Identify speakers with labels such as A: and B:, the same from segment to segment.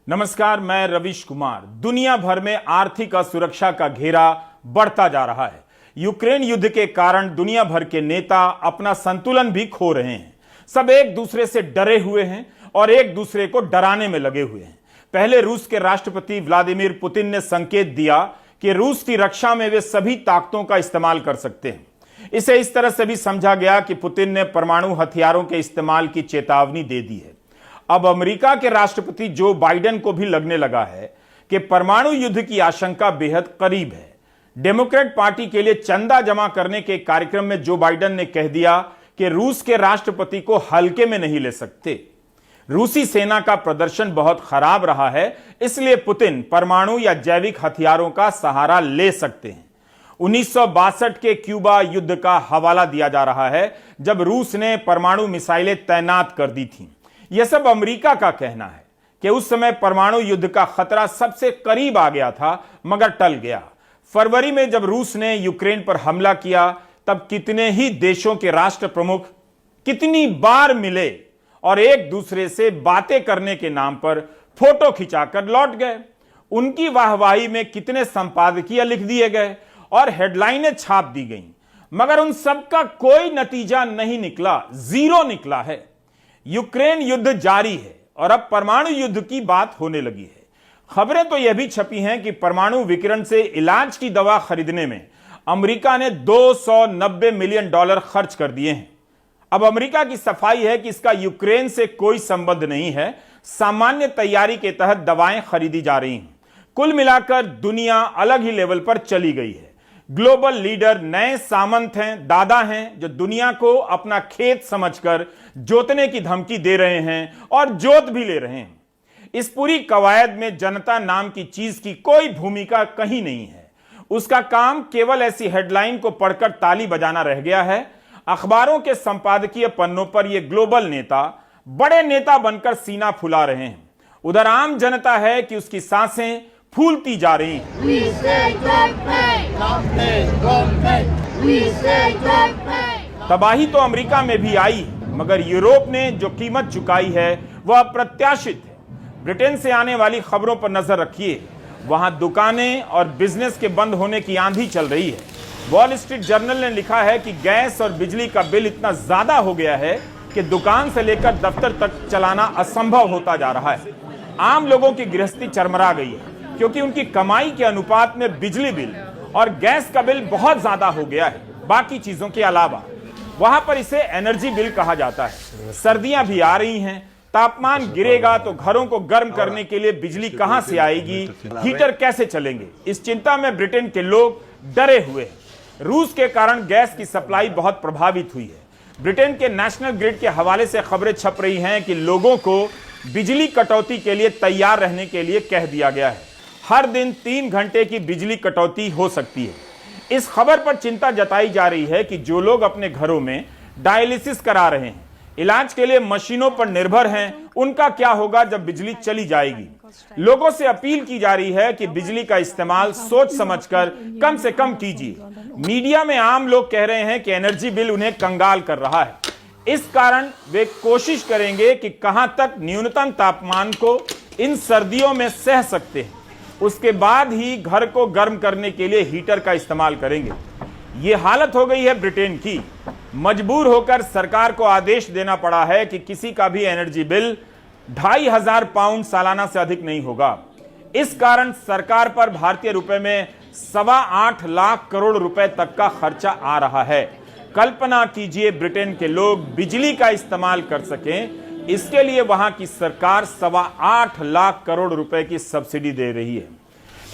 A: नमस्कार, मैं रविश कुमार। दुनिया भर में आर्थिक असुरक्षा का घेरा बढ़ता जा रहा है। यूक्रेन युद्ध के कारण दुनिया भर के नेता अपना संतुलन भी खो रहे हैं। सब एक दूसरे से डरे हुए हैं और एक दूसरे को डराने में लगे हुए हैं। पहले रूस के राष्ट्रपति व्लादिमीर पुतिन ने संकेत दिया कि रूस की रक्षा में वे सभी ताकतों का इस्तेमाल कर सकते हैं। इसे इस तरह से भी समझा गया कि पुतिन ने परमाणु हथियारों के इस्तेमाल की चेतावनी दे दी है। अब अमेरिका के राष्ट्रपति जो बाइडेन को भी लगने लगा है कि परमाणु युद्ध की आशंका बेहद करीब है। डेमोक्रेट पार्टी के लिए चंदा जमा करने के कार्यक्रम में जो बाइडेन ने कह दिया कि रूस के राष्ट्रपति को हल्के में नहीं ले सकते। रूसी सेना का प्रदर्शन बहुत खराब रहा है, इसलिए पुतिन परमाणु या जैविक हथियारों का सहारा ले सकते हैं। 1962 के क्यूबा युद्ध का हवाला दिया जा रहा है, जब रूस ने परमाणु मिसाइलें तैनात कर दी थीं। यह सब अमेरिका का कहना है कि उस समय परमाणु युद्ध का खतरा सबसे करीब आ गया था, मगर टल गया। फरवरी में जब रूस ने यूक्रेन पर हमला किया, तब कितने ही देशों के राष्ट्र प्रमुख कितनी बार मिले और एक दूसरे से बातें करने के नाम पर फोटो खिंचाकर लौट गए। उनकी वाहवाही में कितने संपादकीय लिख दिए गए और हेडलाइनें छाप दी गईं, मगर उन सब का कोई नतीजा नहीं निकला, जीरो निकला है। यूक्रेन युद्ध जारी है और अब परमाणु युद्ध की बात होने लगी है। खबरें तो यह भी छपी हैं कि परमाणु विकिरण से इलाज की दवा खरीदने में अमेरिका ने $290 मिलियन खर्च कर दिए हैं। अब अमेरिका की सफाई है कि इसका यूक्रेन से कोई संबंध नहीं है, सामान्य तैयारी के तहत दवाएं खरीदी जा रही हैं। कुल मिलाकर दुनिया अलग ही लेवल पर चली गई है। ग्लोबल लीडर नए सामंत हैं, दादा हैं, जो दुनिया को अपना खेत समझकर जोतने की धमकी दे रहे हैं और जोत भी ले रहे हैं। इस पूरी कवायद में जनता नाम की चीज की कोई भूमिका कहीं नहीं है। उसका काम केवल ऐसी हेडलाइन को पढ़कर ताली बजाना रह गया है। अखबारों के संपादकीय पन्नों पर ये ग्लोबल नेता बड़े नेता बनकर सीना फुला रहे हैं। उधर आम जनता है कि उसकी सांसें फूलती जा रही हैं। तबाही तो अमेरिका में भी आई, मगर यूरोप ने जो कीमत चुकाई है वह अप्रत्याशित है। ब्रिटेन से आने वाली खबरों पर नजर रखिए। वहां दुकानें और बिजनेस के बंद होने की आंधी चल रही है। वॉल स्ट्रीट जर्नल ने लिखा है कि गैस और बिजली का बिल इतना ज्यादा हो गया है कि दुकान से लेकर दफ्तर तक चलाना असंभव होता जा रहा है। आम लोगों की गृहस्थी चरमरा गई है, क्योंकि उनकी कमाई के अनुपात में बिजली बिल और गैस का बिल बहुत ज्यादा हो गया है, बाकी चीजों के अलावा। वहां पर इसे एनर्जी बिल कहा जाता है। सर्दियां भी आ रही हैं, तापमान गिरेगा तो घरों को गर्म करने के लिए बिजली कहां से आएगी, हीटर कैसे चलेंगे, इस चिंता में ब्रिटेन के लोग डरे हुए हैं। रूस के कारण गैस की सप्लाई बहुत प्रभावित हुई है। ब्रिटेन के नेशनल ग्रिड के हवाले से खबरें छप रही हैं कि लोगों को बिजली कटौती के लिए तैयार रहने के लिए कह दिया गया है। हर दिन 3 घंटे की बिजली कटौती हो सकती है। इस खबर पर चिंता जताई जा रही है कि जो लोग अपने घरों में डायलिसिस करा रहे हैं, इलाज के लिए मशीनों पर निर्भर हैं, उनका क्या होगा जब बिजली चली जाएगी। लोगों से अपील की जा रही है कि बिजली का इस्तेमाल सोच समझकर कम से कम कीजिए। मीडिया में आम लोग कह रहे हैं कि एनर्जी बिल उन्हें कंगाल कर रहा है। इस कारण वे कोशिश करेंगे कि कहां तक न्यूनतम तापमान को इन सर्दियों में सह सकते हैं, उसके बाद ही घर को गर्म करने के लिए हीटर का इस्तेमाल करेंगे। यह हालत हो गई है ब्रिटेन की। मजबूर होकर सरकार को आदेश देना पड़ा है कि किसी का भी एनर्जी बिल 2500 पाउंड सालाना से अधिक नहीं होगा। इस कारण सरकार पर भारतीय रुपए में 8.25 लाख करोड़ रुपए तक का खर्चा आ रहा है। कल्पना कीजिए, ब्रिटेन के लोग बिजली का इस्तेमाल कर सकें, इसके लिए वहां की सरकार 8.25 लाख करोड़ रुपए की सब्सिडी दे रही है।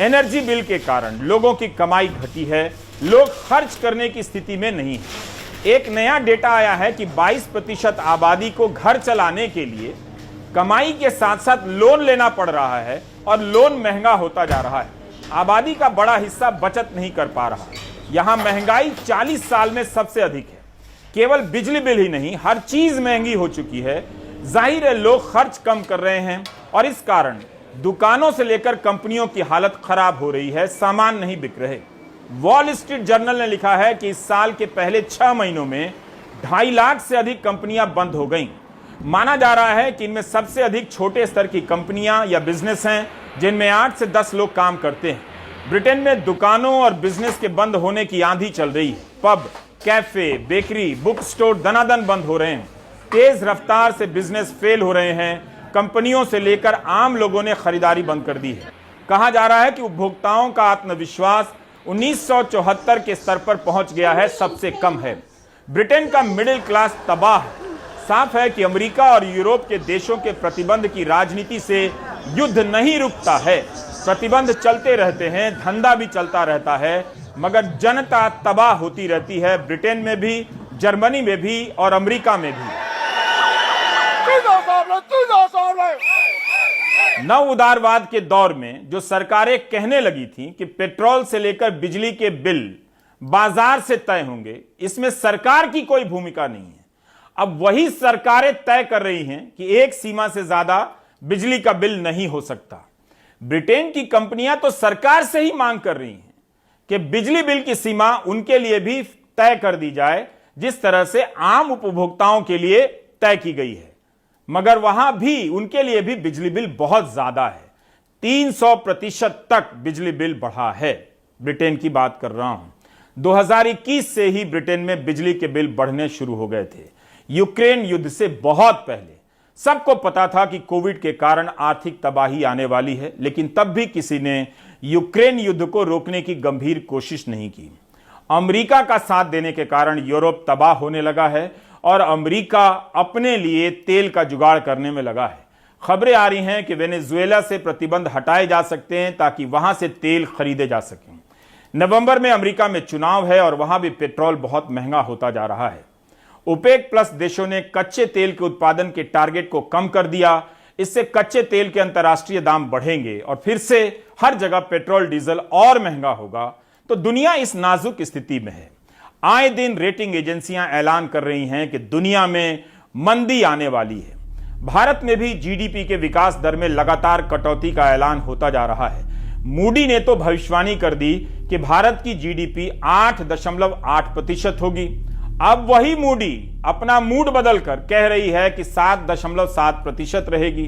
A: एनर्जी बिल के कारण लोगों की कमाई घटी है, लोग खर्च करने की स्थिति में नहीं है। एक नया डेटा आया है कि 22% आबादी को घर चलाने के लिए कमाई के साथ साथ लोन लेना पड़ रहा है और लोन महंगा होता जा रहा है। आबादी का बड़ा हिस्सा बचत नहीं कर पा रहा। यहां महंगाई 40 साल में सबसे अधिक है। केवल बिजली बिल ही नहीं, हर चीज महंगी हो चुकी है। जाहिर है लोग खर्च कम कर रहे हैं और इस कारण दुकानों से लेकर कंपनियों की हालत खराब हो रही है, सामान नहीं बिक रहे। वॉल स्ट्रीट जर्नल ने लिखा है कि इस साल के पहले 6 महीनों में 2.5 लाख से अधिक कंपनियां बंद हो गईं। माना जा रहा है कि इनमें सबसे अधिक छोटे स्तर की कंपनियां या बिजनेस हैं जिनमें 8 से 10 लोग काम करते हैं। ब्रिटेन में दुकानों और बिजनेस के बंद होने की आंधी चल रही है। Pub, cafe, bakery, book store दनादन बंद हो रहे हैं। तेज रफ्तार से बिजनेस फेल हो रहे हैं। कंपनियों से लेकर आम लोगों ने खरीदारी बंद कर दी है। कहा जा रहा है कि उपभोक्ताओं का आत्मविश्वास 1974 के स्तर पर पहुंच गया है, सबसे कम है। ब्रिटेन का मिडिल क्लास तबाह है। साफ है कि अमेरिका और यूरोप के देशों के प्रतिबंध की राजनीति से युद्ध नहीं रुकता है। प्रतिबंध चलते रहते हैं, धंधा भी चलता रहता है, मगर जनता तबाह होती रहती है। ब्रिटेन में भी, जर्मनी में भी और अमेरिका में भी। नव उदारवाद के दौर में जो सरकारें कहने लगी थी कि पेट्रोल से लेकर बिजली के बिल बाजार से तय होंगे, इसमें सरकार की कोई भूमिका नहीं है। अब वही सरकारें तय कर रही हैं कि एक सीमा से ज्यादा बिजली का बिल नहीं हो सकता। ब्रिटेन की कंपनियां तो सरकार से ही मांग कर रही हैं कि बिजली बिल की सीमा उनके लिए भी तय कर दी जाए, जिस तरह से आम उपभोक्ताओं के लिए तय की गई है। मगर वहां भी उनके लिए भी बिजली बिल बहुत ज्यादा है। 300% तक बिजली बिल बढ़ा है। ब्रिटेन की बात कर रहा हूं। 2021 से ही ब्रिटेन में बिजली के बिल बढ़ने शुरू हो गए थे। यूक्रेन युद्ध से बहुत पहले सबको पता था कि कोविड के कारण आर्थिक तबाही आने वाली है, लेकिन तब भी किसी ने यूक्रेन युद्ध को रोकने की गंभीर कोशिश नहीं की। अमेरिका का साथ देने के कारण यूरोप तबाह होने लगा है और अमेरिका अपने लिए तेल का जुगाड़ करने में लगा है। खबरें आ रही हैं कि वेनेजुएला से प्रतिबंध हटाए जा सकते हैं ताकि वहां से तेल खरीदे जा सकें। नवंबर में अमेरिका में चुनाव है और वहां भी पेट्रोल बहुत महंगा होता जा रहा है। ओपेक प्लस देशों ने कच्चे तेल के उत्पादन के टारगेट को कम कर दिया। इससे कच्चे तेल के अंतर्राष्ट्रीय दाम बढ़ेंगे और फिर से हर जगह पेट्रोल डीजल और महंगा होगा। तो दुनिया इस नाजुक स्थिति में है। आए दिन रेटिंग एजेंसियां ऐलान कर रही हैं कि दुनिया में मंदी आने वाली है। भारत में भी जीडीपी के विकास दर में लगातार कटौती का ऐलान होता जा रहा है। मूडी ने तो भविष्यवाणी कर दी कि भारत की जीडीपी 8.8% होगी। अब वही मूडी अपना मूड बदलकर कह रही है कि 7.7% रहेगी।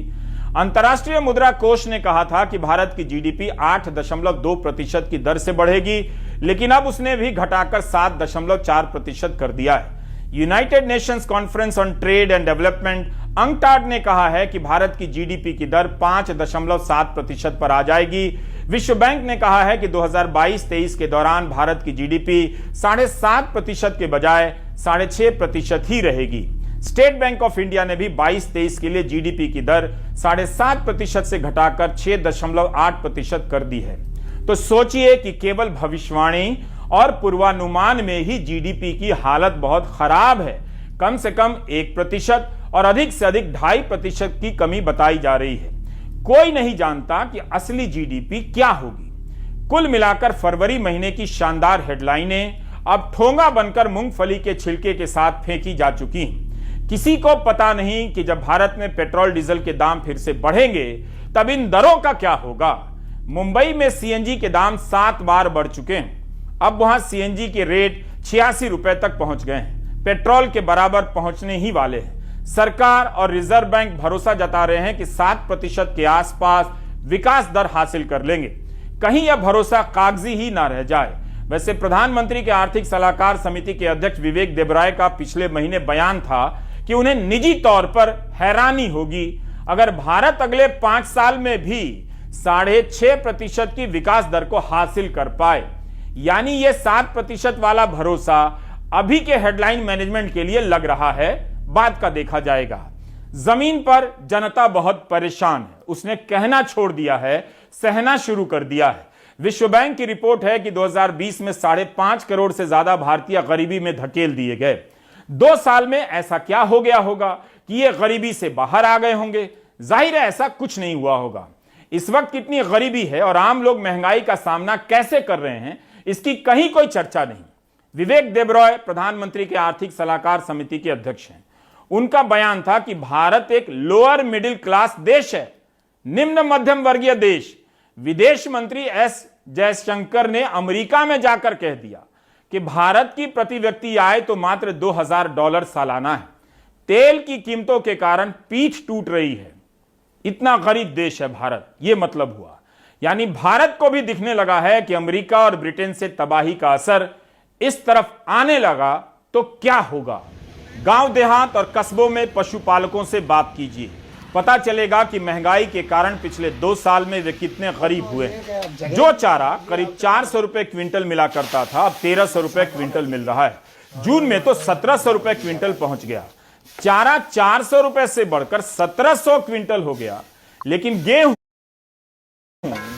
A: अंतर्राष्ट्रीय मुद्रा कोष ने कहा था कि भारत की जीडीपी 8.2% की दर से बढ़ेगी, लेकिन अब उसने भी घटाकर 7.4% कर दिया है। United Nations conference on trade and development UNCTAD ने कहा है कि भारत की जीडीपी की दर 5.7% पर आ जाएगी। विश्व बैंक ने कहा है कि 2022-23 के दौरान भारत की जीडीपी 7.5% के बजाय 6.5% ही रहेगी। स्टेट बैंक ऑफ इंडिया ने भी 22-23 के लिए जीडीपी की दर 7.5% से घटाकर 6.8% कर दी है। तो सोचिए कि केवल भविष्यवाणी और पूर्वानुमान में ही जीडीपी की हालत बहुत खराब है। कम से कम 1% और अधिक से अधिक 2.5% की कमी बताई जा रही है। कोई नहीं जानता कि असली जीडीपी क्या होगी। कुल मिलाकर फरवरी महीने की शानदार हेडलाइनें अब ठोंगा बनकर मूंगफली के छिलके के साथ फेंकी जा चुकी हैं। किसी को पता नहीं कि जब भारत में पेट्रोल डीजल के दाम फिर से बढ़ेंगे तब इन दरों का क्या होगा। मुंबई में सीएनजी के दाम 7 बार बढ़ चुके हैं। अब वहां सीएनजी के रेट 86 रुपए तक पहुंच गए हैं। पेट्रोल के बराबर पहुंचने ही वाले हैं। सरकार और रिजर्व बैंक भरोसा जता रहे हैं कि 7% के आसपास विकास दर हासिल कर लेंगे। कहीं यह भरोसा कागजी ही ना रह जाए। वैसे प्रधानमंत्री के आर्थिक सलाहकार समिति के अध्यक्ष विवेक देबराय का पिछले महीने बयान था कि उन्हें निजी तौर पर हैरानी होगी अगर भारत अगले 5 साल में भी 6.5% की विकास दर को हासिल कर पाए। यानी यह 7% वाला भरोसा अभी के हेडलाइन मैनेजमेंट के लिए लग रहा है, बाद का देखा जाएगा। जमीन पर जनता बहुत परेशान है। उसने कहना छोड़ दिया है, सहना शुरू कर दिया है। विश्व बैंक की रिपोर्ट है कि 2020 में 5.5 करोड़ से ज्यादा भारतीय गरीबी में धकेल दिए गए। 2 साल में ऐसा क्या हो गया होगा कि ये गरीबी से बाहर आ गए होंगे? जाहिर है ऐसा कुछ नहीं हुआ होगा। इस वक्त कितनी गरीबी है और आम लोग महंगाई का सामना कैसे कर रहे हैं, इसकी कहीं कोई चर्चा नहीं। विवेक देबरॉय प्रधानमंत्री के आर्थिक सलाहकार समिति के अध्यक्ष हैं। उनका बयान था कि भारत एक लोअर मिडिल क्लास देश है, निम्न मध्यम वर्गीय देश। विदेश मंत्री एस जयशंकर ने अमेरिका में जाकर कह दिया कि भारत की प्रति व्यक्ति आय तो मात्र $2,000 सालाना है। तेल की कीमतों के कारण पीठ टूट रही है। इतना गरीब देश है भारत, यह मतलब हुआ। यानी भारत को भी दिखने लगा है कि अमेरिका और ब्रिटेन से तबाही का असर इस तरफ आने लगा तो क्या होगा। गांव देहात और कस्बों में पशुपालकों से बात कीजिए, पता चलेगा कि महंगाई के कारण पिछले 2 साल में वे कितने गरीब हुए। जो चारा करीब 400 रुपए क्विंटल मिला करता था, अब 1300 रुपए क्विंटल मिल रहा है। जून में तो 1700 रुपए क्विंटल पहुंच गया। चारा 400 रुपए से बढ़कर 1700 क्विंटल हो गया। लेकिन गेहूं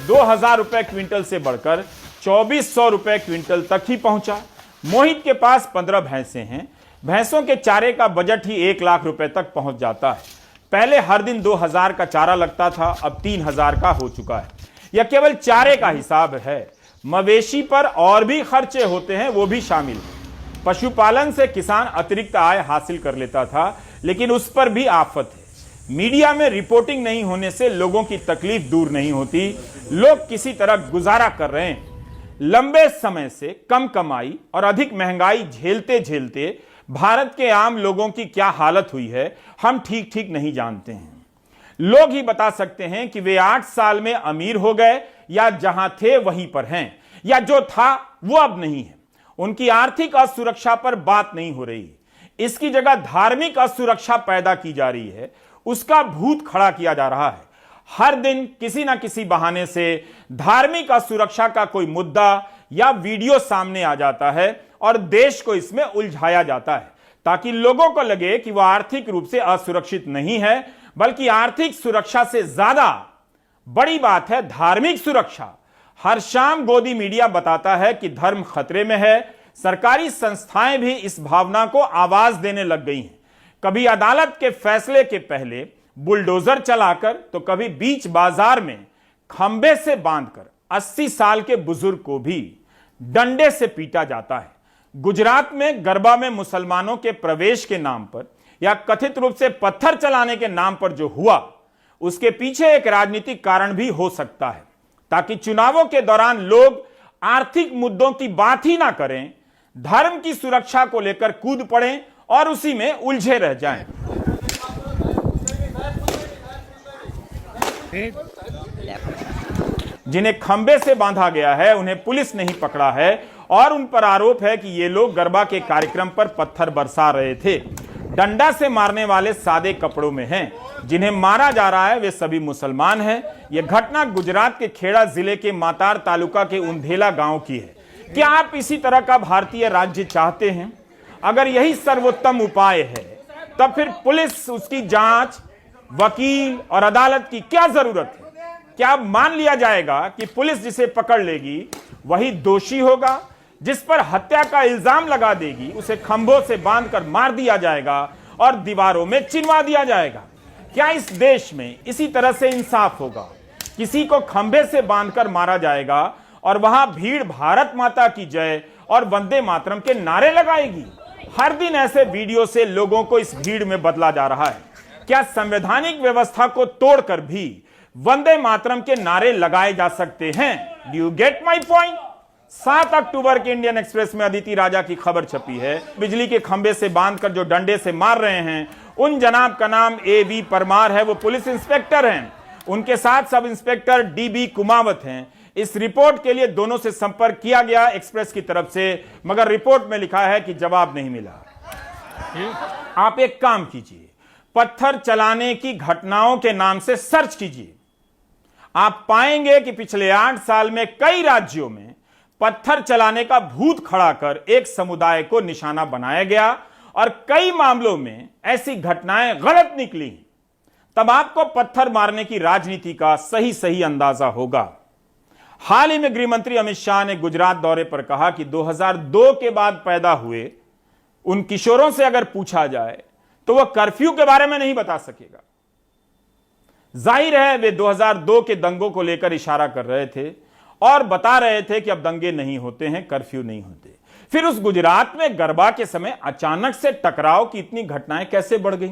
A: 2000 रुपए क्विंटल से बढ़कर 2400 रुपए क्विंटल तक ही पहुंचा। मोहित के पास 15 भैंसें हैं। भैंसों के चारे का बजट ही 1 लाख रुपए तक पहुंच जाता है। पहले हर दिन 2000 का चारा लगता था, अब 3000 का हो चुका है। यह केवल चारे का हिसाब है, मवेशी पर और भी खर्चे होते हैं, वो भी शामिल है। पशुपालन से किसान अतिरिक्त आय हासिल कर लेता था, लेकिन उस पर भी आफत है। मीडिया में रिपोर्टिंग नहीं होने से लोगों की तकलीफ दूर नहीं होती। लोग किसी तरह गुजारा कर रहे हैं। लंबे समय से कम कमाई और अधिक महंगाई झेलते झेलते भारत के आम लोगों की क्या हालत हुई है, हम ठीक ठीक नहीं जानते हैं। लोग ही बता सकते हैं कि वे 8 साल में अमीर हो गए या जहां थे वहीं पर हैं, या जो था वो अब नहीं है। उनकी आर्थिक असुरक्षा पर बात नहीं हो रही, इसकी जगह धार्मिक असुरक्षा पैदा की जा रही है, उसका भूत खड़ा किया जा रहा है। हर दिन किसी ना किसी बहाने से धार्मिक असुरक्षा का कोई मुद्दा या वीडियो सामने आ जाता है और देश को इसमें उलझाया जाता है, ताकि लोगों को लगे कि वह आर्थिक रूप से असुरक्षित नहीं है, बल्कि आर्थिक सुरक्षा से ज्यादा बड़ी बात है धार्मिक सुरक्षा। हर शाम गोदी मीडिया बताता है कि धर्म खतरे में है। सरकारी संस्थाएं भी इस भावना को आवाज देने लग गई हैं। कभी अदालत के फैसले के पहले बुलडोजर चलाकर, तो कभी बीच बाजार में खंबे से बांधकर 80 साल के बुजुर्ग को भी डंडे से पीटा जाता है। गुजरात में गरबा में मुसलमानों के प्रवेश के नाम पर या कथित रूप से पत्थर चलाने के नाम पर जो हुआ, उसके पीछे एक राजनीतिक कारण भी हो सकता है, ताकि चुनावों के दौरान लोग आर्थिक मुद्दों की बात ही ना करें, धर्म की सुरक्षा को लेकर कूद पड़ें और उसी में उलझे रह जाएं। जिन्हें खंबे से बांधा गया है उन्हें पुलिस नहीं पकड़ा है और उन पर आरोप है कि ये लोग गरबा के कार्यक्रम पर पत्थर बरसा रहे थे। डंडा से मारने वाले सादे कपड़ों में हैं, जिन्हें मारा जा रहा है वे सभी मुसलमान हैं। यह घटना गुजरात के खेड़ा जिले के मातार तालुका के उंधेला गांव की है। क्या आप इसी तरह का भारतीय राज्य चाहते हैं? अगर यही सर्वोत्तम उपाय है, तब फिर पुलिस, उसकी जांच, वकील और अदालत की क्या जरूरत है? क्या मान लिया जाएगा कि पुलिस जिसे पकड़ लेगी वही दोषी होगा? जिस पर हत्या का इल्जाम लगा देगी उसे खंभों से बांधकर मार दिया जाएगा और दीवारों में चिनवा दिया जाएगा। क्या इस देश में इसी तरह से इंसाफ होगा? किसी को खंभे से बांधकर मारा जाएगा और वहां भीड़ भारत माता की जय और वंदे मातरम के नारे लगाएगी। हर दिन ऐसे वीडियो से लोगों को इस भीड़ में बदला जा रहा है। क्या संवैधानिक व्यवस्था को तोड़कर भी वंदे मातरम के नारे लगाए जा सकते हैं? Do you get my point? 7 अक्टूबर के इंडियन एक्सप्रेस में अदिति राजा की खबर छपी है। बिजली के खंभे से बांधकर जो डंडे से मार रहे हैं, उन जनाब का नाम A.V. परमार है। वो पुलिस इंस्पेक्टर हैं। उनके साथ सब इंस्पेक्टर D.B. कुमावत हैं। इस रिपोर्ट के लिए दोनों से संपर्क किया गया एक्सप्रेस की तरफ से, मगर रिपोर्ट में लिखा है कि जवाब नहीं मिला। आप एक काम कीजिए, पत्थर चलाने की घटनाओं के नाम से सर्च कीजिए। आप पाएंगे कि पिछले 8 साल में कई राज्यों में पत्थर चलाने का भूत खड़ा कर एक समुदाय को निशाना बनाया गया और कई मामलों में ऐसी घटनाएं गलत निकली। तब आपको पत्थर मारने की राजनीति का सही सही अंदाजा होगा। हाल ही में गृह मंत्री अमित शाह ने गुजरात दौरे पर कहा कि 2002 के बाद पैदा हुए उन किशोरों से अगर पूछा जाए तो वह कर्फ्यू के बारे में नहीं बता सकेगा। जाहिर है वे 2002 के दंगों को लेकर इशारा कर रहे थे और बता रहे थे कि अब दंगे नहीं होते हैं, कर्फ्यू नहीं होते। फिर उस गुजरात में गरबा के समय अचानक से टकराव की इतनी घटनाएं कैसे बढ़ गई?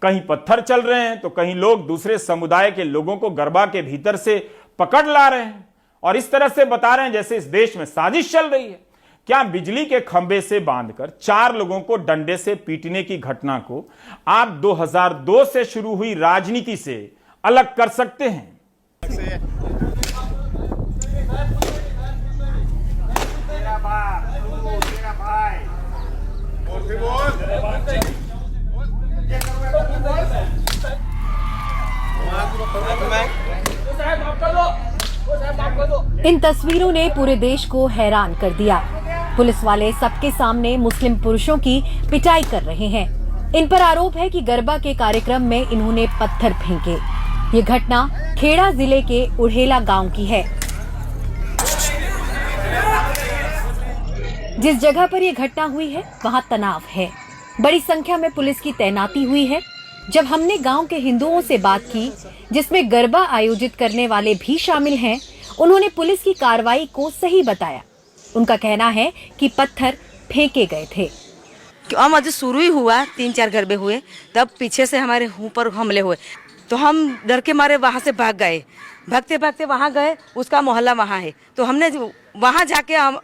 A: कहीं पत्थर चल रहे हैं तो कहीं लोग दूसरे समुदाय के लोगों को गरबा के भीतर से पकड़ ला रहे हैं और इस तरह से बता रहे हैं जैसे इस देश में साजिश चल रही है। क्या बिजली के खंभे से बांधकर 4 लोगों को डंडे से पीटने की घटना को आप 2002 से शुरू हुई राजनीति से अलग कर सकते हैं?
B: इन तस्वीरों ने पूरे देश को हैरान कर दिया। पुलिस वाले सबके सामने मुस्लिम पुरुषों की पिटाई कर रहे हैं। इन पर आरोप है कि गरबा के कार्यक्रम में इन्होंने पत्थर फेंके। ये घटना खेड़ा जिले के उड़ेला गांव की है। जिस जगह पर यह घटना हुई है वहां तनाव है। बड़ी संख्या में पुलिस की तैनाती हुई है। जब हमने गांव के हिंदुओं से बात की, जिसमें गरबा आयोजित करने वाले भी शामिल हैं, उन्होंने पुलिस की कार्रवाई को सही बताया। उनका कहना है कि पत्थर फेंके गए थे।
C: हम आज शुरू ही हुआ, 3-4 गरबे हुए, तब पीछे से हमारे ऊपर हमले हुए, तो हम डर के मारे वहाँ से भाग गए। भागते भागते वहाँ गए, उसका मोहल्ला वहाँ है, तो हमने वहाँ जाके हम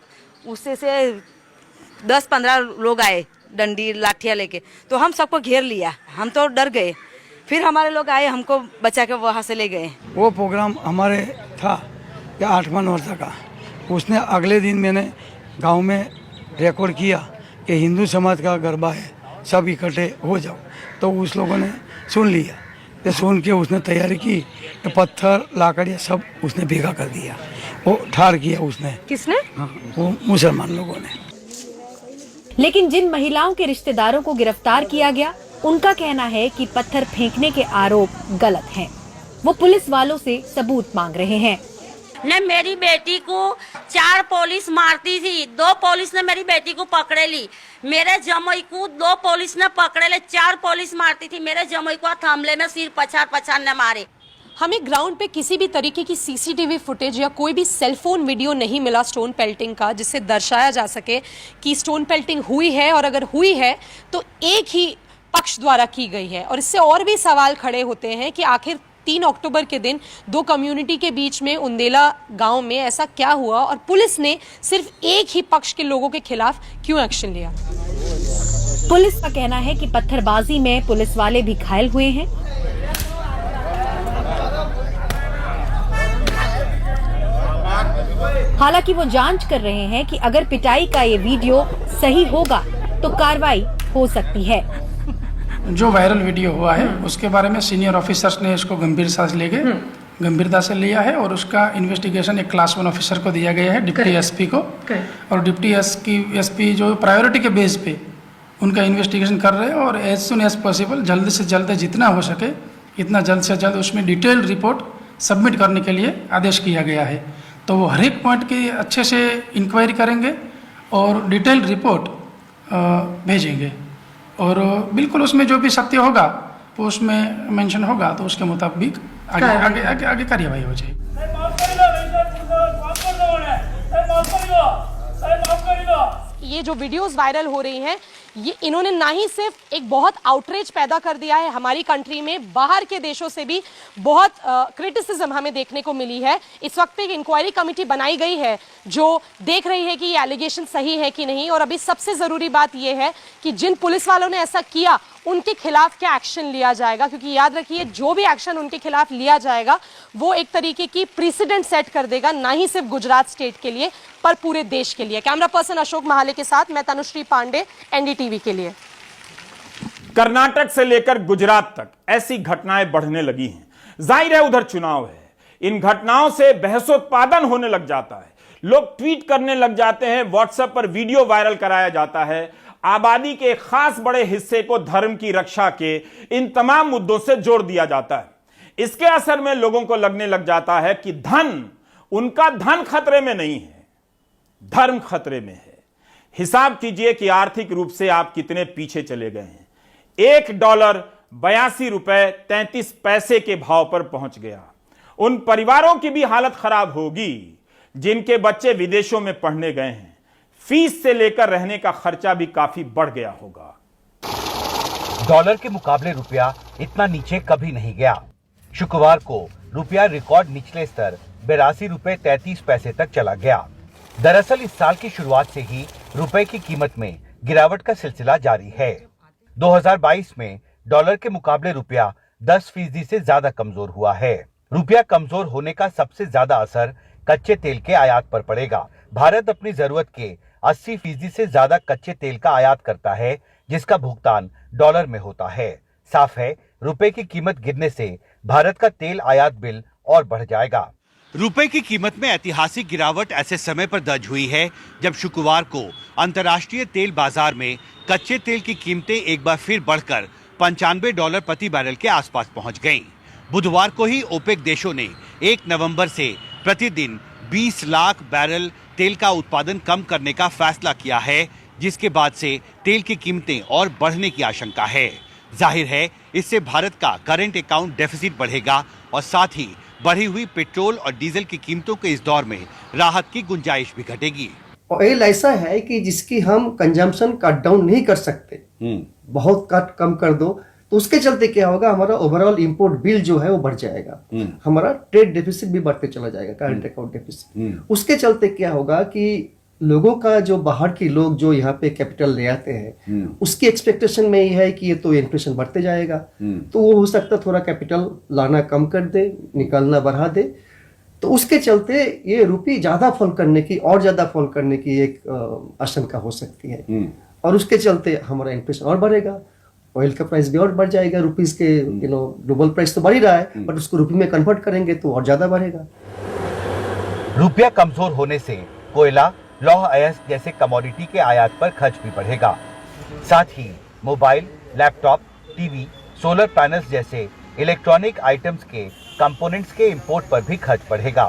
C: उससे 10-15 लोग आए डंडी लाठियाँ लेके, तो हम सबको घेर लिया। हम तो डर गए, फिर हमारे लोग आए, हमको बचा के वहाँ से ले गए।
D: वो प्रोग्राम हमारे था या 8वां नवरात्र का, उसने अगले दिन मैंने गांव में रिकॉर्ड किया कि हिंदू समाज का गरबा है, सब इकट्ठे हो जाओ। तो उस लोगों ने सुन लिया, तो सुन के उसने तैयारी की, तो पत्थर लाकड़ियाँ सब उसने भीगा कर दिया। वो ठार किया उसने।
C: किसने?
D: वो मुसलमान लोगों ने।
B: लेकिन जिन महिलाओं के रिश्तेदारों को गिरफ्तार किया गया, उनका कहना है कि पत्थर फेंकने के आरोप गलत हैं। वो पुलिस वालों से सबूत मांग रहे हैं।
E: ने मेरी बेटी को 4 पुलिस मारती थी, 2 पुलिस ने मेरी बेटी को पकड़े ली। मेरे जमाई को 2 पुलिस ने पकड़े ले, 4 पुलिस मारती थी। मेरे जमाई को हमले में सिर पछाड़ ने मारे।
F: हमें ग्राउंड पे किसी भी तरीके की सीसीटीवी फुटेज या कोई भी सेलफोन वीडियो नहीं मिला स्टोन पेल्टिंग का, जिससे दर्शाया जा सके कि स्टोन पेल्टिंग हुई है, और अगर हुई है तो एक ही पक्ष द्वारा की गई है। और इससे और भी सवाल खड़े होते हैं कि आखिर 3 अक्टूबर के दिन 2 कम्युनिटी के बीच में उंदेला गांव में ऐसा क्या हुआ, और पुलिस ने सिर्फ एक ही पक्ष के लोगों के खिलाफ क्यों एक्शन लिया।
B: पुलिस का कहना है कि पत्थरबाजी में पुलिस वाले भी घायल हुए हैं। हालांकि वो जांच कर रहे हैं कि अगर पिटाई का ये वीडियो सही होगा तो कार्रवाई हो सकती है।
G: जो वायरल वीडियो हुआ है उसके बारे में सीनियर ऑफिसर्स ने इसको गंभीरता से लिया है, और उसका इन्वेस्टिगेशन एक क्लास 1 ऑफिसर को दिया गया है, डिप्टी एसपी को। और डिप्टी एसपी जो प्रायोरिटी के बेस पे उनका इन्वेस्टिगेशन कर रहे हैं, और एज सुन एज पॉसिबल, जल्द से जल्द, जितना हो सके इतना जल्द से जल्द उसमें डिटेल रिपोर्ट सबमिट करने के लिए आदेश किया गया है। तो वो हर एक पॉइंट की अच्छे से इंक्वायरी करेंगे और डिटेल रिपोर्ट भेजेंगे, और बिल्कुल उसमें जो भी सत्य होगा वो उसमें मेंशन होगा, तो उसके मुताबिक आगे कार्यवाही हो जाएगी।
F: ये जो वीडियोस वायरल हो रही हैं, ये इन्होंने ना ही सिर्फ एक बहुत आउटरीच पैदा कर दिया है हमारी कंट्री में, बाहर के देशों से भी बहुत क्रिटिसिज्म हमें देखने को मिली है। इस वक्त पे एक इंक्वायरी कमेटी बनाई गई है जो देख रही है कि ये एलिगेशन सही है कि नहीं। और अभी सबसे जरूरी बात ये है कि जिन पुलिस वालों ने ऐसा किया उनके खिलाफ क्या एक्शन लिया जाएगा, क्योंकि याद रखिए जो भी एक्शन उनके खिलाफ लिया जाएगा वो एक तरीके की प्रेसिडेंट सेट कर देगा, ना ही सिर्फ गुजरात स्टेट के लिए पर पूरे देश के लिए। कैमरा पर्सन अशोक महाले के साथ मैं तनुश्री पांडे, एनडीटीवी के लिए।
A: कर्नाटक से लेकर गुजरात तक ऐसी घटनाएं बढ़ने लगी हैं। जाहिर है उधर चुनाव है, इन घटनाओं से बहसोत्पादन होने लग जाता है, लोग ट्वीट करने लग जाते हैं, व्हाट्सएप पर वीडियो वायरल कराया जाता है। आबादी के खास बड़े हिस्से को धर्म की रक्षा के इन तमाम मुद्दों से जोड़ दिया जाता है। इसके असर में लोगों को लगने लग जाता है कि उनका धन खतरे में नहीं है, धर्म खतरे में है। हिसाब कीजिए कि आर्थिक रूप से आप कितने पीछे चले गए हैं। $1 $82.33 के भाव पर पहुंच गया। उन परिवारों की भी हालत खराब होगी जिनके बच्चे विदेशों में पढ़ने गए हैं। फीस से लेकर रहने का खर्चा भी काफी बढ़ गया होगा।
H: डॉलर के मुकाबले रुपया इतना नीचे कभी नहीं गया। शुक्रवार को रुपया रिकॉर्ड निचले स्तर $82.33 तक चला गया। दरअसल इस साल की शुरुआत से ही रुपए की कीमत में गिरावट का सिलसिला जारी है। 2022 में डॉलर के मुकाबले रुपया 10% से ज्यादा कमजोर हुआ है। रुपया कमजोर होने का सबसे ज्यादा असर कच्चे तेल के आयात पर पड़ेगा। भारत अपनी जरूरत के 80% से ज्यादा कच्चे तेल का आयात करता है, जिसका भुगतान डॉलर में होता है। साफ है, रुपए की कीमत गिरने से भारत का तेल आयात बिल और बढ़ जाएगा। रुपए की कीमत में ऐतिहासिक गिरावट ऐसे समय पर दर्ज हुई है जब शुक्रवार को अंतर्राष्ट्रीय तेल बाजार में कच्चे तेल की कीमतें एक बार फिर बढ़कर $95 प्रति बैरल के आसपास पहुंच गईं। बुधवार को ही ओपेक देशों ने 1 नवंबर से प्रतिदिन 20 लाख बैरल तेल का उत्पादन कम करने का फैसला किया है, जिसके बाद से तेल की कीमतें और बढ़ने की आशंका है। जाहिर है, इससे भारत का करंट अकाउंट डेफिसिट बढ़ेगा और साथ ही बढ़ी हुई पेट्रोल और डीजल की कीमतों के इस दौर में राहत की गुंजाइश भी घटेगी।
I: ऑयल ऐसा है कि जिसकी हम कंजम्पशन कट डाउन नहीं कर सकते, बहुत कम कर दो तो उसके चलते क्या होगा, हमारा ओवरऑल इंपोर्ट बिल जो है वो बढ़ जाएगा, हमारा ट्रेड डेफिसिट भी बढ़ते चला जाएगा, करंट अकाउंट डेफिसिट। उसके चलते क्या होगा कि लोगों का जो बाहर के लोग जो यहाँ पे कैपिटल ले आते हैं उसकी एक्सपेक्टेशन में ये है कि ये तो इन्फ्लेशन बढ़ते जाएगा, तो वो हो सकता है थोड़ा कैपिटल लाना कम कर दे, निकालना बढ़ा दे, तो उसके चलते ये रुपये ज्यादा फॉल करने की और ज्यादा फॉल करने की एक आशंका हो सकती है और उसके चलते हमारा इन्फ्लेशन और बढ़ेगा, ऑयल का प्राइस भी और बढ़ जाएगा। रुपीज के ग्लोबल प्राइस तो बढ़ ही रहा है, बट उसको रुपये में कन्वर्ट करेंगे तो और ज्यादा बढ़ेगा।
H: रुपया कमजोर होने से कोयला, लौह अयस्क जैसे कमोडिटी के आयात पर खर्च भी बढ़ेगा। साथ ही mobile, laptop, TV, solar panels जैसे इलेक्ट्रॉनिक आइटम्स के कंपोनेंट्स के इंपोर्ट पर भी खर्च बढ़ेगा।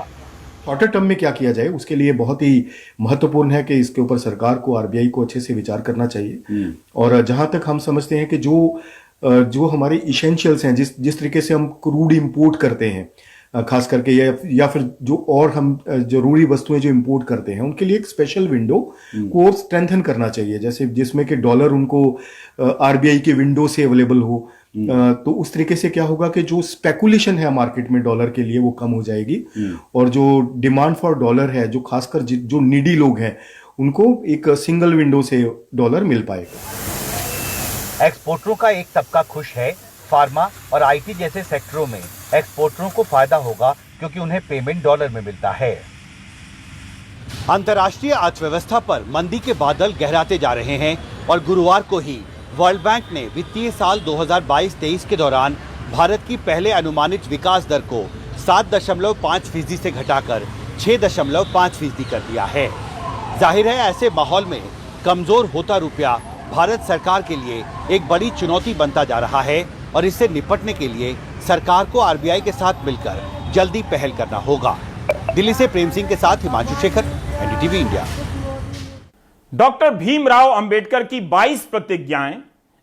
J: शॉर्टर टर्म में क्या किया जाए उसके लिए बहुत ही महत्वपूर्ण है कि इसके ऊपर सरकार को, आरबीआई को अच्छे से विचार करना चाहिए। और जहां तक हम समझते हैं कि जो हमारे इसेंशियल्स हैं, जिस तरीके से हम क्रूड इंपोर्ट करते हैं खास करके, या फिर जो और हम जरूरी वस्तुएं जो इंपोर्ट करते हैं उनके लिए एक स्पेशल विंडो को स्ट्रेंथन करना चाहिए, जैसे जिसमें कि डॉलर उनको आरबीआई के विंडो से अवेलेबल हो। तो उस तरीके से क्या होगा कि जो स्पेकुलेशन है मार्केट में डॉलर के लिए वो कम हो जाएगी और जो डिमांड फॉर डॉलर है, जो खासकर जो नीडी लोग हैं उनको एक सिंगल विंडो से डॉलर मिल पाएगा।
H: एक्सपोर्टरों का एक तबका खुश है। फार्मा और आईटी जैसे सेक्टरों में एक्सपोर्टरों को फायदा होगा क्योंकि उन्हें पेमेंट डॉलर में मिलता है। अंतर्राष्ट्रीय अर्थव्यवस्था पर मंदी के बादल गहराते जा रहे हैं और गुरुवार को ही वर्ल्ड बैंक ने वित्तीय साल 2022-23 के दौरान भारत की पहले अनुमानित विकास दर को 7.5% से घटाकर 6.5% कर दिया है। जाहिर है, ऐसे माहौल में कमजोर होता रुपया भारत सरकार के लिए एक बड़ी चुनौती बनता जा रहा है और इससे निपटने के लिए सरकार को आरबीआई के साथ मिलकर जल्दी पहल करना होगा। दिल्ली से प्रेम सिंह के साथ Himanshu Shekhar, NDTV India.
A: Doctor Bhimrao Ambedkar की 22 प्रतिज्ञाएं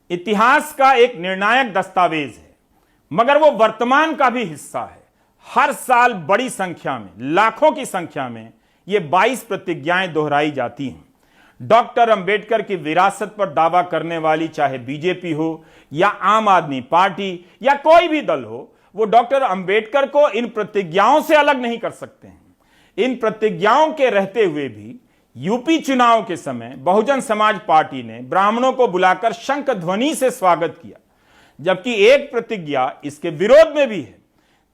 A: इतिहास का एक निर्णायक दस्तावेज है, मगर वो वर्तमान का भी हिस्सा है। हर साल बड़ी संख्या में, लाखों की संख्या में ये 22 प्रतिज्ञाएं दोहराई जाती हैं। डॉक्टर अंबेडकर की विरासत पर दावा करने वाली चाहे बीजेपी हो या आम आदमी पार्टी या कोई भी दल हो, वो डॉक्टर अंबेडकर को इन प्रतिज्ञाओं से अलग नहीं कर सकते हैं। इन प्रतिज्ञाओं के रहते हुए भी यूपी चुनाव के समय बहुजन समाज पार्टी ने ब्राह्मणों को बुलाकर शंख ध्वनि से स्वागत किया, जबकि एक प्रतिज्ञा इसके विरोध में भी है।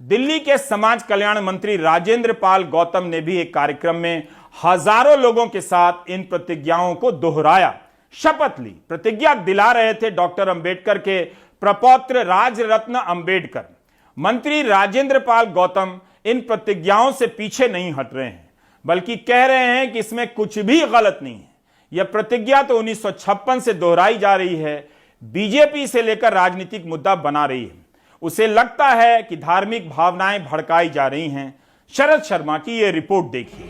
A: दिल्ली के समाज कल्याण मंत्री राजेंद्र पाल गौतम ने भी एक कार्यक्रम में हजारों लोगों के साथ इन प्रतिज्ञाओं को दोहराया, शपथ ली, प्रतिज्ञा दिला रहे थे डॉक्टर अंबेडकर के प्रपौत्र राजरत्न अंबेडकर। मंत्री राजेंद्र पाल गौतम इन प्रतिज्ञाओं से पीछे नहीं हट रहे हैं, बल्कि कह रहे हैं कि इसमें कुछ भी गलत नहीं है। यह प्रतिज्ञा तो 1956 से दोहराई जा रही है, बीजेपी से लेकर राजनीतिक मुद्दा बना रही है। उसे लगता है कि धार्मिक भावनाएं भड़काई जा रही हैं। शरद शर्मा की यह रिपोर्ट देखिए।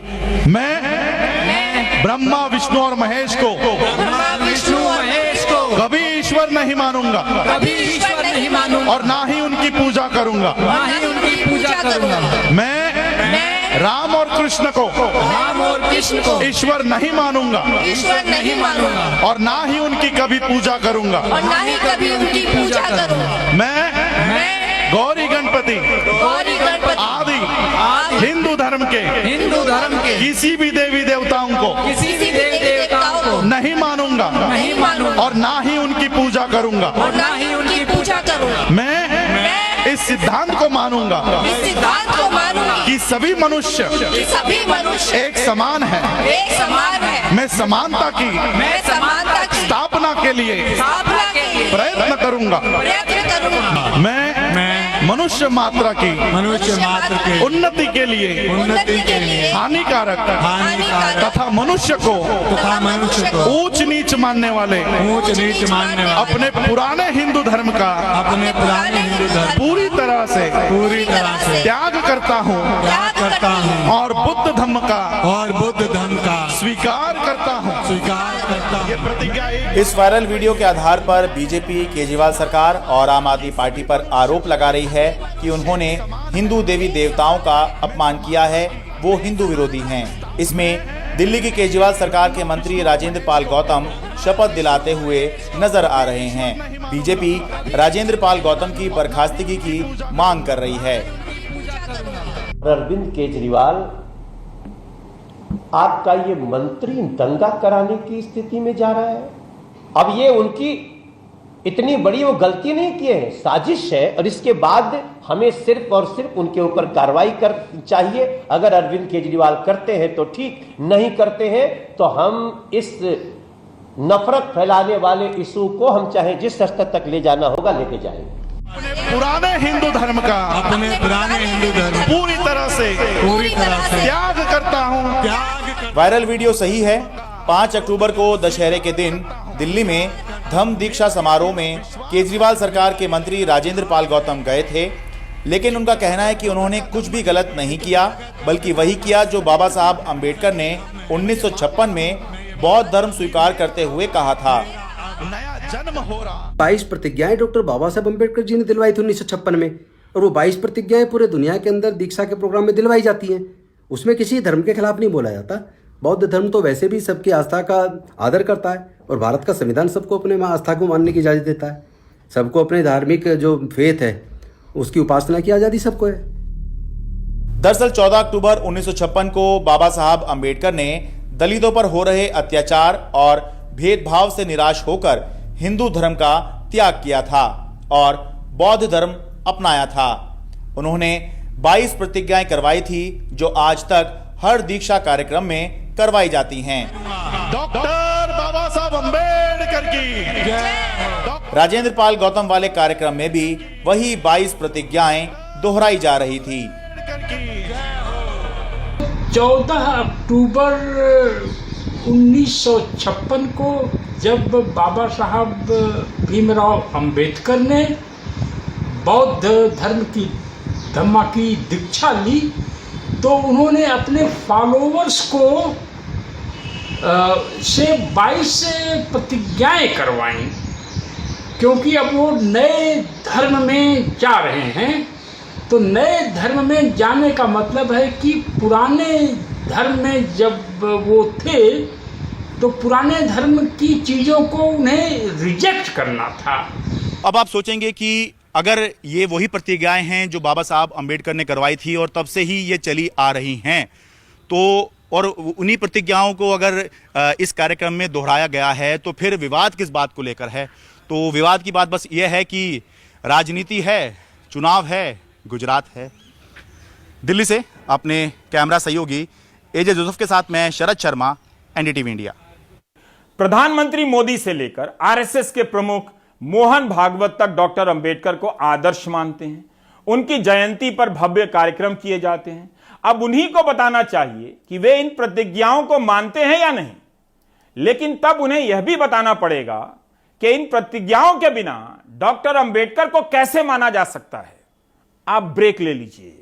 K: मैं ब्रह्मा विष्णु और महेश को कभी ईश्वर नहीं मानूंगा, और ना ही उनकी पूजा करूंगा। मैं राम और कृष्ण को ईश्वर नहीं मानूंगा, और ना ही उनकी कभी पूजा करूंगा। मैं गौरी गणपति आदि हिंदू धर्म के किसी भी देवी देवताओं को नहीं मानूंगा और ना ही उनकी पूजा करूंगा। मैं इस सिद्धांत को मानूंगा कि सभी मनुष्य एक समान है। मैं समानता की स्थापना के लिए प्रयत्न करूंगा। मैं मनुष्य मात्रा की उन्नति के लिए हानिकारक तथा मनुष्य को ऊंच नीच मानने वाले अपने पुराने हिंदू धर्म का पूरी तरह से त्याग करता हूँ और बुद्ध धर्म का स्वीकार करता हूँ। ये प्रतिज्ञा
L: इस वायरल वीडियो के आधार पर बीजेपी केजरीवाल सरकार और आम आदमी पार्टी पर आरोप लगा रही है कि उन्होंने हिंदू देवी देवताओं का अपमान किया है, वो हिंदू विरोधी हैं। इसमें दिल्ली की केजरीवाल सरकार के मंत्री राजेंद्र पाल गौतम शपथ दिलाते हुए नजर आ रहे हैं। बीजेपी राजेंद्र पाल गौतम की बर्खास्तगी की मांग कर रही है।
M: अरविंद केजरीवाल, आपका ये मंत्री दंगा कराने की स्थिति में जा रहा है। अब ये उनकी इतनी बड़ी वो गलती नहीं की है, साजिश है, और इसके बाद हमें सिर्फ और सिर्फ उनके ऊपर कार्रवाई कर चाहिए। अगर अरविंद केजरीवाल करते हैं तो ठीक, नहीं करते हैं तो हम इस नफरत फैलाने वाले इशू को हम चाहे जिस स्तर तक ले जाना होगा लेके जाएंगे।
K: पुराने हिंदू धर्म का पूरी तरह से त्याग करता हूँ।
L: वायरल वीडियो सही है। 5 अक्टूबर को दशहरे के दिन दिल्ली में धम्म दीक्षा समारोह में केजरीवाल सरकार के मंत्री राजेंद्र पाल गौतम गए थे, लेकिन उनका कहना है कि उन्होंने कुछ भी गलत नहीं किया, बल्कि वही किया जो बाबा साहब अंबेडकर ने 1956 में बौद्ध धर्म स्वीकार करते हुए कहा था।
K: नया जन्म हो रहा।
N: 22 प्रतिज्ञाएं डॉक्टर बाबा साहब अम्बेडकर जी ने दिलवाई थी 1956 में, और वो 22 प्रतिज्ञाएं पूरे दुनिया के अंदर दीक्षा के प्रोग्राम में दिलवाई जाती हैं। उसमें किसी धर्म के खिलाफ नहीं बोला जाता। बौद्ध धर्म तो वैसे भी सबकी आस्था का आदर करता है, और भारत का संविधान सबको अपने आस्था को मानने की इजाज़त देता है। सबको अपने धार्मिक जो फेथ है उसकी उपासना की आज़ादी सबको है।
L: दरअसल 14 अक्टूबर 1956 को बाबा साहब अंबेडकर ने दलितों पर हो रहे अत्याचार और भेदभाव से निराश होकर हिंदू धर्म का त्याग किया था और बौद्ध धर्म अपनाया था। उन्होंने 22 प्रतिज्ञाएं करवाई थी जो आज तक हर दीक्षा कार्यक्रम में करवाई जाती हैं।
K: डॉक्टर बाबा साहब अंबेडकर की।
L: राजेंद्र पाल गौतम वाले कार्यक्रम में भी वही 22 प्रतिज्ञाएं दोहराई जा रही थी।
O: 14 अक्टूबर 1956 को जब बाबा साहब भीमराव अंबेडकर ने बौद्ध धर्म की धम्मा की दीक्षा ली, तो उन्होंने अपने फॉलोअर्स को से 22 प्रतिज्ञाएं करवाईं, क्योंकि अब वो नए धर्म में जा रहे हैं। तो नए धर्म में जाने का मतलब है कि पुराने धर्म में जब वो थे तो पुराने धर्म की चीज़ों को उन्हें रिजेक्ट करना था।
L: अब आप सोचेंगे कि अगर ये वही प्रतिज्ञाएं हैं जो बाबा साहब अंबेडकर ने करवाई थी और तब से ही ये चली आ रही हैं, तो और उन्हीं प्रतिज्ञाओं को अगर इस कार्यक्रम में दोहराया गया है, तो फिर विवाद किस बात को लेकर है? तो विवाद की बात बस ये है कि राजनीति है, चुनाव है, गुजरात है। दिल्ली से अपने कैमरा सहयोगी एजे जोसेफ के साथ मैं शरद शर्मा, एनडीटीवी इंडिया।
A: प्रधानमंत्री मोदी से लेकर आरएसएस के प्रमुख मोहन भागवत तक डॉक्टर अंबेडकर को आदर्श मानते हैं। उनकी जयंती पर भव्य कार्यक्रम किए जाते हैं। अब उन्हीं को बताना चाहिए कि वे इन प्रतिज्ञाओं को मानते हैं या नहीं, लेकिन तब उन्हें यह भी बताना पड़ेगा कि इन प्रतिज्ञाओं के बिना डॉक्टर अंबेडकर को कैसे माना जा सकता है। आप ब्रेक ले लीजिए।